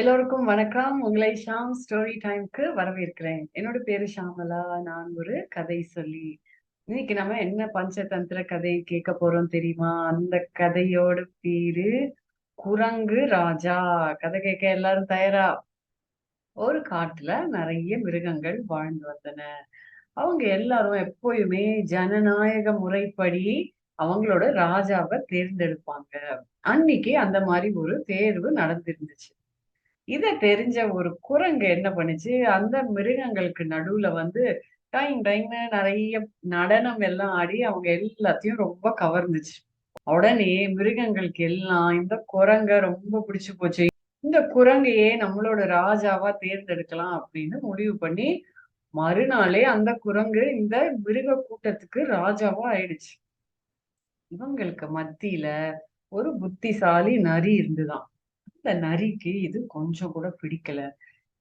எல்லோருக்கும் வணக்கம். உங்களை ஷாம் ஸ்டோரி டைம்க்கு வரவேற்கிறேன். என்னோட பேரு ஷாமலா. நான் ஒரு கதை சொல்லி. இன்னைக்கு நம்ம என்ன பஞ்சதந்திர கதை கேட்க போறோம் தெரியுமா? அந்த கதையோட பேரு குரங்கு ராஜா. கதை கேட்க எல்லாரும் தயாரா? ஒரு காட்டுல நிறைய மிருகங்கள் வாழ்ந்து வந்தன. அவங்க எல்லாரும் எப்பயுமே ஜனநாயக முறைப்படி அவங்களோட ராஜாவை தேர்ந்தெடுப்பாங்க. அன்னைக்கு அந்த மாதிரி ஒரு தேர்வு நடந்திருந்துச்சு. இத தெரிஞ்ச ஒரு குரங்கு என்ன பண்ணுச்சு, அந்த மிருகங்களுக்கு நடுவுல வந்து டைங் டைங்ன்னு நெறைய நடனம் எல்லாம் ஆடி அவங்க எல்லாத்தையும் ரொம்ப கவர்ந்துச்சு. உடனே மிருகங்களுக்கு எல்லாம் இந்த குரங்க ரொம்ப பிடிச்சு போச்சு. இந்த குரங்கையே நம்மளோட ராஜாவா தேர்ந்தெடுக்கலாம் அப்படின்னு முடிவு பண்ணி, மறுநாளே அந்த குரங்கு இந்த மிருக கூட்டத்துக்கு ராஜாவா ஆயிடுச்சு. இவங்களுக்கு மத்தியில ஒரு புத்திசாலி நரி இருந்துதாம். அந்த நரிக்கு இது கொஞ்சம் கூட பிடிக்கல.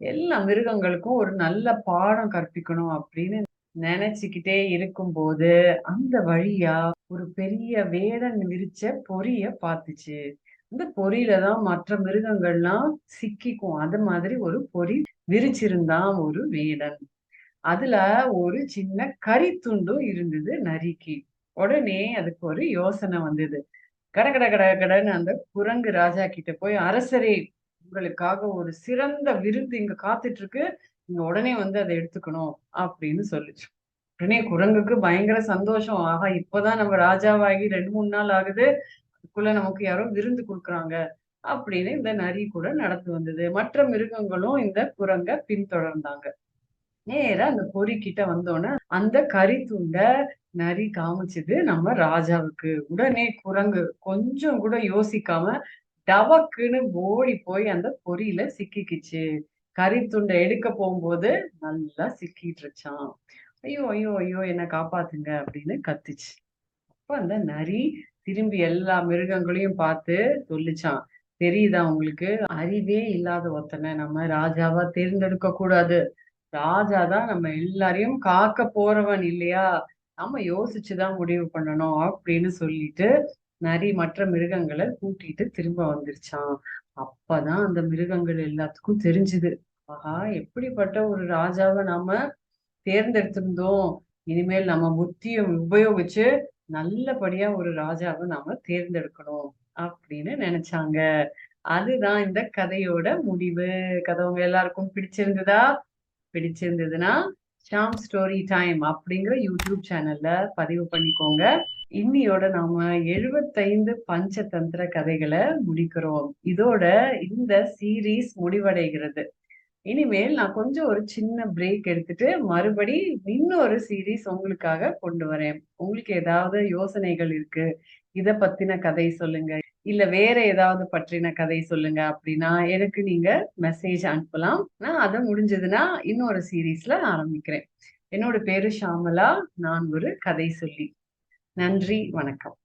எல்லா மிருகங்களுக்கும் ஒரு நல்ல பாடம் கற்பிக்கணும் அப்படின்னு நினைச்சுக்கிட்டே இருக்கும்போது, அந்த வழியா ஒரு பெரிய வேடன் விரிச்ச பொறிய பாத்துச்சு. அந்த பொறியில தான் மற்ற மிருகங்கள்லாம் சிக்கிக்கும். அது மாதிரி ஒரு பொறி விரிச்சிருந்தான் ஒரு வேடன். அதுல ஒரு சின்ன கரித்துண்டும் இருந்தது நரிக்கு. உடனே அதுக்கு ஒரு யோசனை வந்தது. கட கட கட கடன்னு அந்த குரங்கு ராஜா கிட்ட போய், "அரசரே, உங்களுக்காக ஒரு சிறந்த விருந்து இங்க காத்துட்டு இருக்கு. நீங்க உடனே வந்து அத எடுத்துக்கணும்." அப்படின்னு சொல்லுச்சு. உடனே குரங்குக்கு பயங்கர சந்தோஷம். ஆஹா! இப்பதான் நம்ம ராஜாவாகி 2, 3 நாள் ஆகுது. அதுக்குள்ள நமக்கு யாரோ விருந்து குடுக்குறாங்க. அப்படின்னு இந்த நரி கூட நடந்து வந்தது. மற்ற மிருகங்களும் இந்த குரங்க பின்தொடர்ந்தாங்க. நேரா அந்த பொறிக்கிட்ட வந்தோனே, அந்த கறி துண்ட நரி காமிச்சது நம்ம ராஜாவுக்கு. உடனே குரங்கு கொஞ்சம் கூட யோசிக்காம டபக்குன்னு ஓடி போய் அந்த பொறியில சிக்கிக்கிச்சு. கறி துண்ட எடுக்க போம்போது நல்லா சிக்கிட்டுருச்சாம். "ஐயோ! ஐயோ! ஐயோ! என்ன காப்பாத்துங்க!" அப்படின்னு கத்துச்சு. அப்ப அந்த நரி திரும்பி எல்லா மிருகங்களையும் பார்த்து சொல்லுச்சாம். "தெரியுதா உங்களுக்கு? அறிவே இல்லாத ஒருத்தன நம்ம ராஜாவா தேர்ந்தெடுக்க கூடாது. ராஜா தான் நம்ம எல்லாரையும் காக்க போறவன் இல்லையா? நம்ம யோசிச்சு தான் முடிவு பண்ணணும்." அப்படின்னு சொல்லிட்டு, நரி மற்ற மிருகங்கள கூட்டிட்டு திரும்ப வந்துருச்சாம். அப்பதான் அந்த மிருகங்கள் எல்லாத்துக்கும் தெரிஞ்சுது. ஆஹா! எப்படிப்பட்ட ஒரு ராஜாவ நாம தேர்ந்தெடுத்திருந்தோம். இனிமேல் நம்ம புத்திய உபயோகிச்சு நல்லபடியா ஒரு ராஜாவ நாம தேர்ந்தெடுக்கணும் அப்படின்னு நெனச்சாங்க. அதுதான் இந்த கதையோட முடிவு. கதை உங்க எல்லாருக்கும் பிடிச்சிருந்ததா? பிடிச்சிருந்ததுன்னா, ஷாம் ஸ்டோரி டைம் அப்படிங்கிற யூடியூப் சேனல்ல பதிவு பண்ணிக்கோங்க. இன்னியோட நாம 75 பஞ்சதந்திர கதைகள முடிக்கிறோம். இதோட இந்த சீரிஸ் முடிவடைகிறது. இனிமேல் நான் கொஞ்சம் ஒரு சின்ன பிரேக் எடுத்துட்டு, மறுபடி இன்னொரு சீரிஸ் உங்களுக்காக கொண்டு வரேன். உங்களுக்கு ஏதாவது யோசனைகள் இருக்கு, இத பத்தின கதை சொல்லுங்க. இல்ல வேற ஏதாவது பற்றின கதை சொல்லுங்க அப்படின்னா, எனக்கு நீங்க மெசேஜ் அனுப்பலாம். நான் அத முடிஞ்சதுன்னா, இன்னொரு சீரிஸ்ல ஆரம்பிக்கிறேன். என்னோட பேரு ஷாமலா. நான் ஒரு கதை சொல்லி. நன்றி, வணக்கம்.